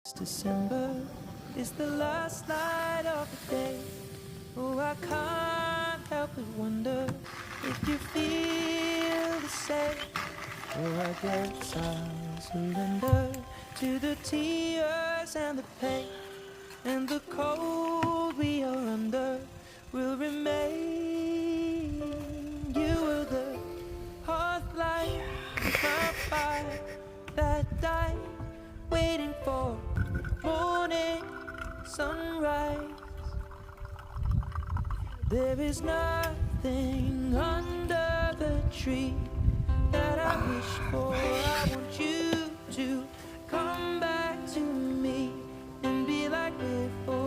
It's December is the last night of the day. Oh, I can't help but wonder if you feel the same. Oh, I guess I'll surrender to the tears and the pain, and the cold we are under will remain. You were the hot light, my fire that died, waiting for morning sunrise. There is nothing under the tree that I wish for. I want you to come back to me and be like before.